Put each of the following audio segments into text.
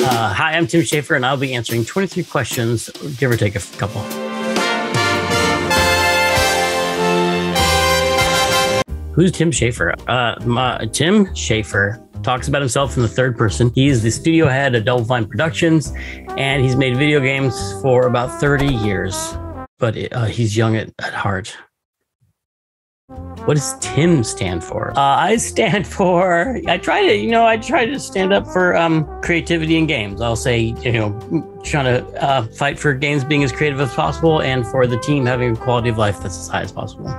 Hi, I'm Tim Schafer, and I'll be answering 23 questions, give or take a couple. Who's Tim Schafer? Tim Schafer talks about himself in the third person. He's the studio head of Double Fine Productions, and he's made video games for about 30 years, but he's young at heart. What does Tim stand for? I stand for, I try to stand up for creativity in games. I'll say, trying to fight for games being as creative as possible and for the team having a quality of life that's as high as possible.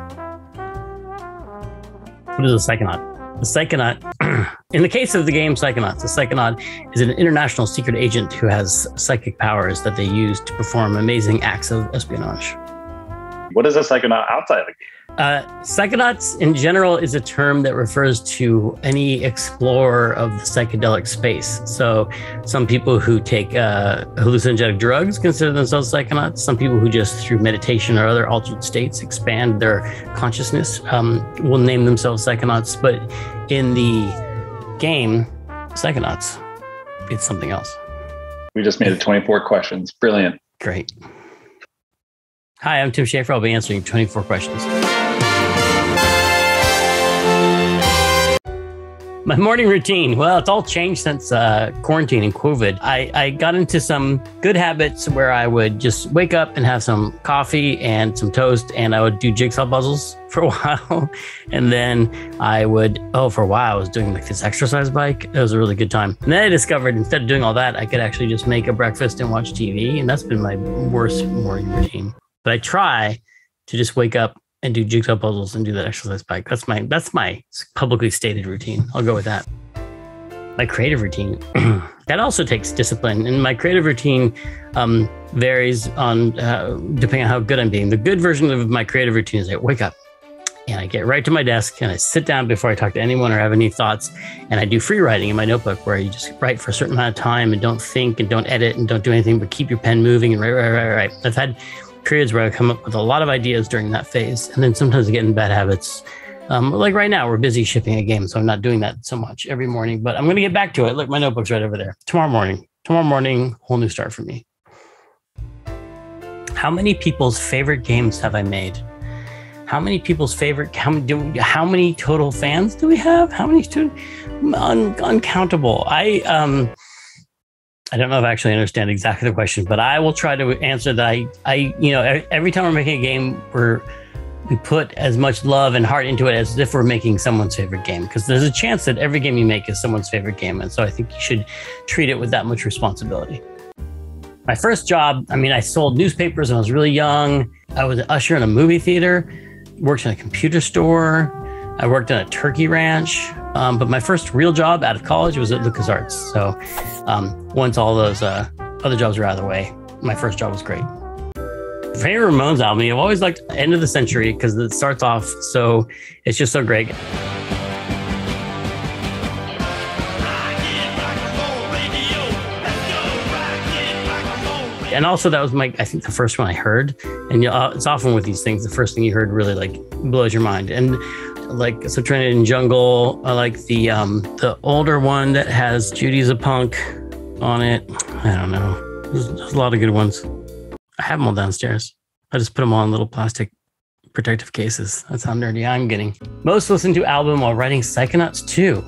What is a Psychonaut? A Psychonaut, in the case of the game Psychonauts, a Psychonaut is an international secret agent who has psychic powers that they use to perform amazing acts of espionage. What is a Psychonaut outside of the game? Psychonauts in general is a term that refers to any explorer of the psychedelic space. So some people who take hallucinogenic drugs consider themselves psychonauts. Some people who just through meditation or other altered states expand their consciousness will name themselves psychonauts. But in the game, Psychonauts, it's something else. We just made it 24 questions. Brilliant. Great. Hi, I'm Tim Schafer. I'll be answering 24 questions. My morning routine. Well, it's all changed since quarantine and COVID. I got into some good habits where I would just wake up and have some coffee and some toast, and I would do jigsaw puzzles for a while. And then I would, for a while, I was doing like this exercise bike. It was a really good time. And then I discovered instead of doing all that, I could actually just make a breakfast and watch TV. And that's been my worst morning routine. But I try to just wake up and do jigsaw puzzles and do that exercise bike. That's my publicly stated routine. I'll go with that. My creative routine, that also takes discipline. And my creative routine varies on depending on how good I'm being. The good version of my creative routine is I wake up and I get right to my desk and I sit down before I talk to anyone or have any thoughts. And I do free writing in my notebook where you just write for a certain amount of time and don't think and don't edit and don't do anything but keep your pen moving and write. I've had periods where I come up with a lot of ideas during that phase. And then sometimes I get in bad habits. Like right now, we're busy shipping a game, so I'm not doing that so much every morning, but I'm going to get back to it. Look, my notebook's right over there. Tomorrow morning, whole new start for me. How many people's favorite games have I made? How many people's favorite, how many total fans do we have? How many uncountable. I don't know if I actually understand exactly the question, but I will try to answer that. Every time we're making a game, we put as much love and heart into it as if we're making someone's favorite game, because there's a chance that every game you make is someone's favorite game. And so I think you should treat it with that much responsibility. My first job, I sold newspapers when I was really young. I was an usher in a movie theater, worked in a computer store. I worked on a turkey ranch. But my first real job out of college was at LucasArts. So once all those other jobs were out of the way, my first job was great. Favorite Ramones album, I've always liked End of the Century because it starts off so, it's just so great. And also that was I think the first one I heard. And it's often with these things, the first thing you heard really blows your mind. And so Trinity and Jungle, I like the older one that has Judy's a Punk on it. I don't know. There's a lot of good ones. I have them all downstairs. I just put them all in little plastic protective cases. That's how nerdy I'm getting. Most listened to album while writing Psychonauts 2.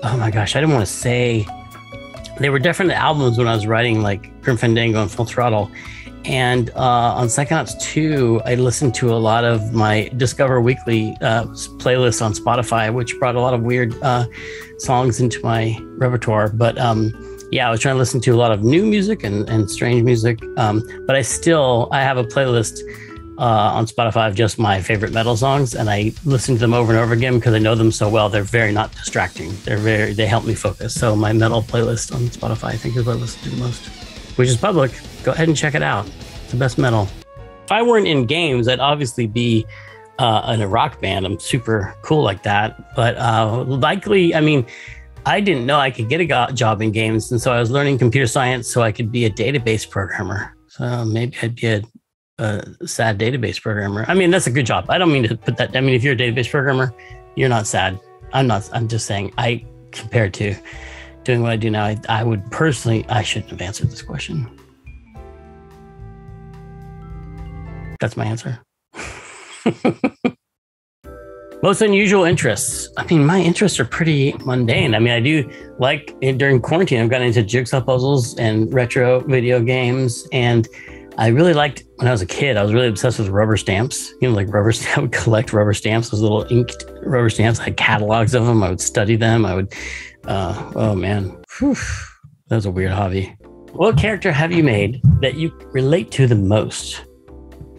Oh my gosh, I didn't want to say. They were different albums when I was writing like Grim Fandango and Full Throttle. And on Psychonauts 2, I listened to a lot of my Discover Weekly playlist on Spotify, which brought a lot of weird songs into my repertoire. But I was trying to listen to a lot of new music and strange music. But I have a playlist on Spotify of just my favorite metal songs. And I listen to them over and over again because I know them so well. They're very not distracting. They help me focus. So my metal playlist on Spotify, I think, is what I listen to the most, which is public. Go ahead and check it out. It's the best metal. If I weren't in games, I'd obviously be in a rock band. I'm super cool like that. But likely, I didn't know I could get a job in games. And so I was learning computer science so I could be a database programmer. So maybe I'd be a sad database programmer. That's a good job. I don't mean to put that. If you're a database programmer, you're not sad. I'm not. I'm just saying compared to doing what I do now, I would personally, I shouldn't have answered this question. That's my answer. Most unusual interests. I mean, my interests are pretty mundane. I mean, I do like during quarantine, I've gotten into jigsaw puzzles and retro video games. And I really liked, when I was a kid, I was really obsessed with rubber stamps. You know, like I would collect rubber stamps, those little inked rubber stamps. I had catalogs of them. I would study them. I would, oh man, whew, that was a weird hobby. What character have you made that you relate to the most?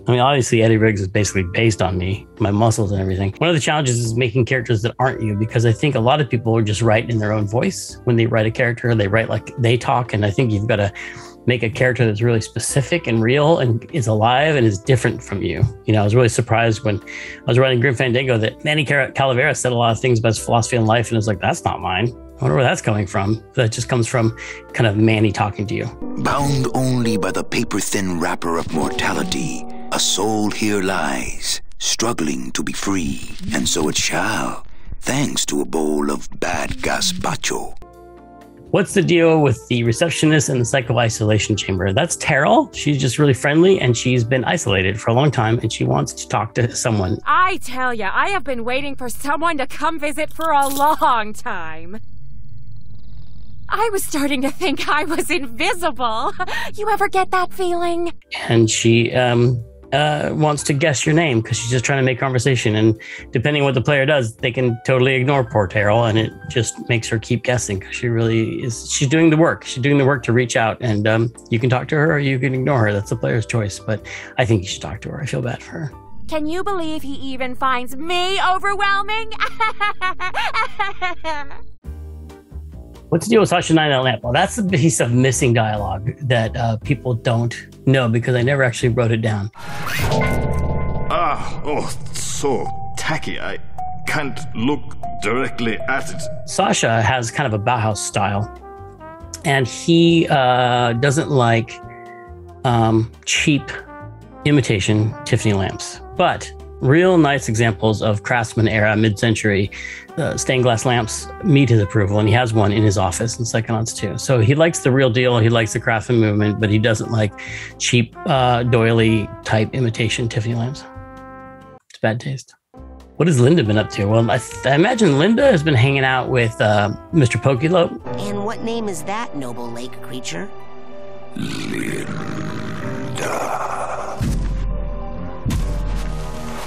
I mean, obviously, Eddie Riggs is basically based on me, my muscles and everything. One of the challenges is making characters that aren't you, because I think a lot of people are just write in their own voice. When they write a character, they write like they talk. And I think you've got to make a character that's really specific and real and is alive and is different from you. You know, I was really surprised when I was writing Grim Fandango that Manny Calavera said a lot of things about his philosophy on life. And it's like, that's not mine. I wonder where that's coming from. That just comes from kind of Manny talking to you. Bound only by the paper-thin wrapper of mortality, a soul here lies, struggling to be free, and so it shall, thanks to a bowl of bad gazpacho. What's the deal with the receptionist in the psycho-isolation chamber? That's Terrell. She's just really friendly, and she's been isolated for a long time, and she wants to talk to someone. I tell ya, I have been waiting for someone to come visit for a long time. I was starting to think I was invisible. You ever get that feeling? And she wants to guess your name because she's just trying to make conversation. And depending on what the player does, they can totally ignore poor Terrell, and it just makes her keep guessing because she really is. She's doing the work. She's doing the work to reach out, and you can talk to her or you can ignore her. That's the player's choice. But I think you should talk to her. I feel bad for her. Can you believe he even finds me overwhelming? What's the deal with Sasha 9 lamp? Well, that's the piece of missing dialogue that people don't know because I never actually wrote it down. So tacky. I can't look directly at it. Sasha has kind of a Bauhaus style, and he doesn't like cheap imitation Tiffany lamps, but real nice examples of Craftsman era, mid-century stained glass lamps meet his approval, and he has one in his office in Psychonauts 2. So he likes the real deal. He likes the Craftsman movement, but he doesn't like cheap doily type imitation Tiffany lamps. It's bad taste. What has Linda been up to? Well, I imagine Linda has been hanging out with Mr. Pokelope. And what name is that, noble lake creature? Linda.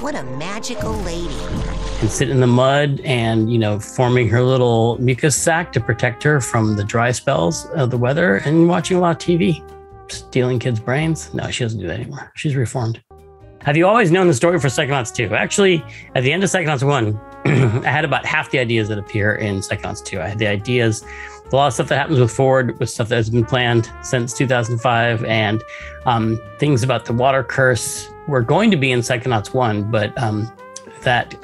What a magical lady. And sit in the mud and, you know, forming her little mucus sac to protect her from the dry spells of the weather, and watching a lot of TV. Stealing kids' brains. No, she doesn't do that anymore. She's reformed. Have you always known the story for Psychonauts 2? Actually, at the end of Psychonauts 1, I had about half the ideas that appear in Psychonauts 2. I had the ideas, a lot of stuff that happens with Ford, with stuff that has been planned since 2005, and things about the water curse were going to be in Psychonauts 1, but that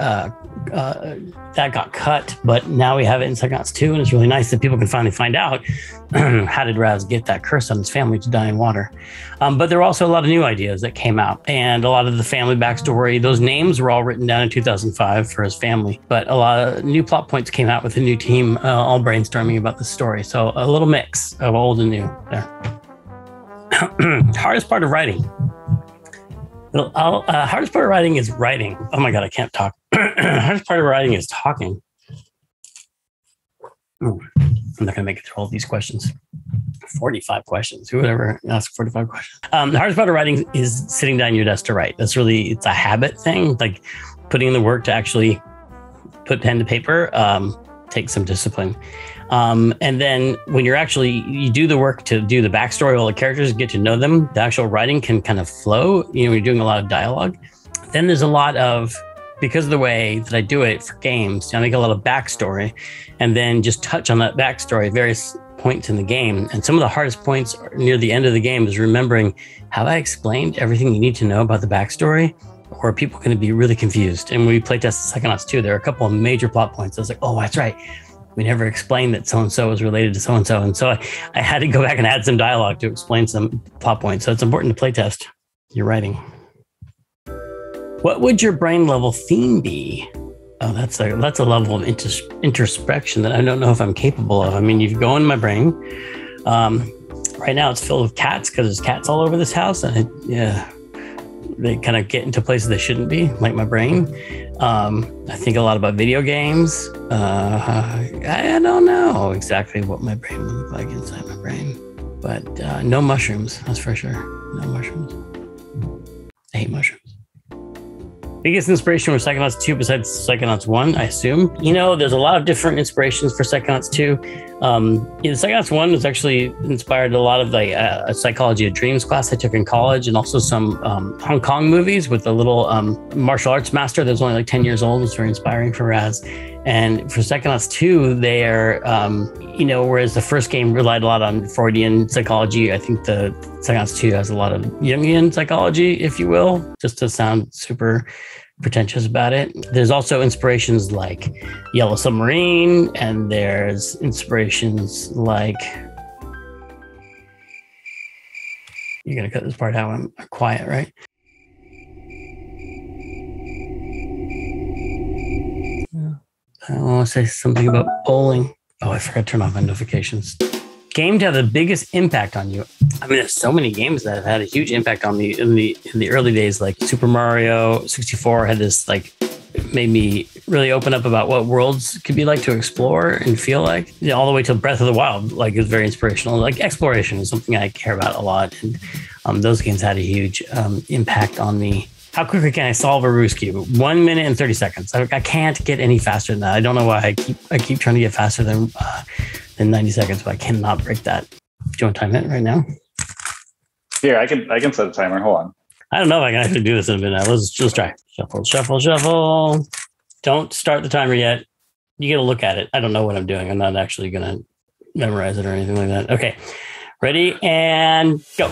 got cut. But now we have it in Psychonauts 2, and it's really nice that people can finally find out how did Raz get that curse on his family to die in water. But there were also a lot of new ideas that came out, and a lot of the family backstory. Those names were all written down in 2005 for his family, but a lot of new plot points came out with a new team, all brainstorming about the story. So a little mix of old and new there. Hardest part of writing. Hardest part of writing is writing. Oh my God, I can't talk. Hardest part of writing is talking. I'm not going to make it through all these questions. 45 questions. Who would ever ask 45 questions? The hardest part of writing is sitting down at your desk to write. That's really, it's a habit thing. Like putting in the work to actually put pen to paper takes some discipline. And then when you do the work to do the backstory, all the characters, get to know them, the actual writing can kind of flow. You know, you're doing a lot of dialogue. Then there's a lot of, because of the way that I do it for games, I make a lot of backstory and then just touch on that backstory at various points in the game. And some of the hardest points near the end of the game is remembering, have I explained everything you need to know about the backstory? Or are people going to be really confused? And when we playtested Psychonauts 2, there are a couple of major plot points. I was like, oh, that's right. We never explained that so-and-so was related to so-and-so. And so I had to go back and add some dialogue to explain some plot points. So it's important to playtest your writing. What would your brain level theme be? Oh, that's a level of introspection that I don't know if I'm capable of. I mean, you go in my brain. Right now, it's filled with cats because there's cats all over this house, and they kind of get into places they shouldn't be, like my brain. I think a lot about video games. I don't know exactly what my brain would look like inside my brain, but no mushrooms, that's for sure. No mushrooms. I hate mushrooms. Biggest inspiration for Psychonauts 2 besides Psychonauts 1, I assume. You know, there's a lot of different inspirations for Psychonauts 2. Psychonauts 1 was actually inspired a lot of like a psychology of dreams class I took in college, and also some Hong Kong movies with a little martial arts master that was only like 10 years old. It was very inspiring for Raz. And for Psychonauts 2, they are, whereas the first game relied a lot on Freudian psychology, I think the Psychonauts 2 has a lot of Jungian psychology, if you will, just to sound super pretentious about it. There's also inspirations like Yellow Submarine, and there's inspirations like... You're going to cut this part out when I'm quiet, right? I want to say something about bowling. Oh, I forgot to turn off my notifications. Game to have the biggest impact on you. I mean, there's so many games that have had a huge impact on me in the early days. Like Super Mario 64 had this, like, made me really open up about what worlds could be like to explore and feel like. You know, all the way to Breath of the Wild, like, it was very inspirational. Like, exploration is something I care about a lot, and those games had a huge impact on me. How quickly can I solve a Rubik's Cube? 1 minute and 30 seconds. I can't get any faster than that. I don't know why I keep trying to get faster than 90 seconds, but I cannot break that. Do you want to time it right now? Here, I can set a timer. Hold on. I don't know if I can actually do this in a minute. Let's try. Shuffle, shuffle, shuffle. Don't start the timer yet. You get to look at it. I don't know what I'm doing. I'm not actually going to memorize it or anything like that. Okay. Ready and go.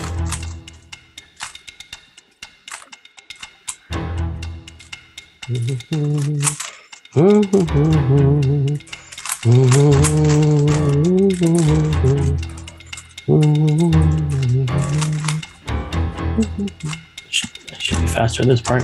Should be faster in this part.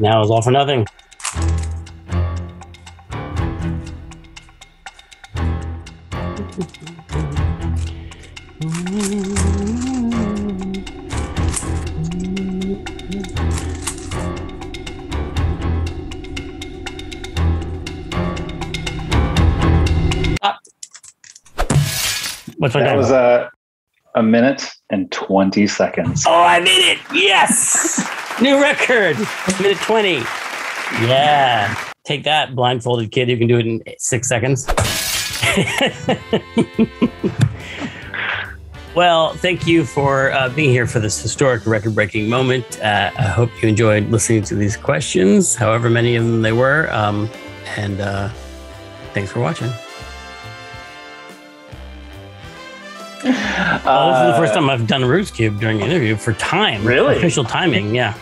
Now it's all for nothing. What's my That was a minute and 20 seconds. Oh, I made it! Yes! New record! Minute 20. Yeah. Take that, blindfolded kid who can do it in 6 seconds. Well, thank you for being here for this historic record-breaking moment. I hope you enjoyed listening to these questions, however many of them they were. And thanks for watching. This is the first time I've done a Rubik's Cube during an interview for time. Really? Official timing, yeah.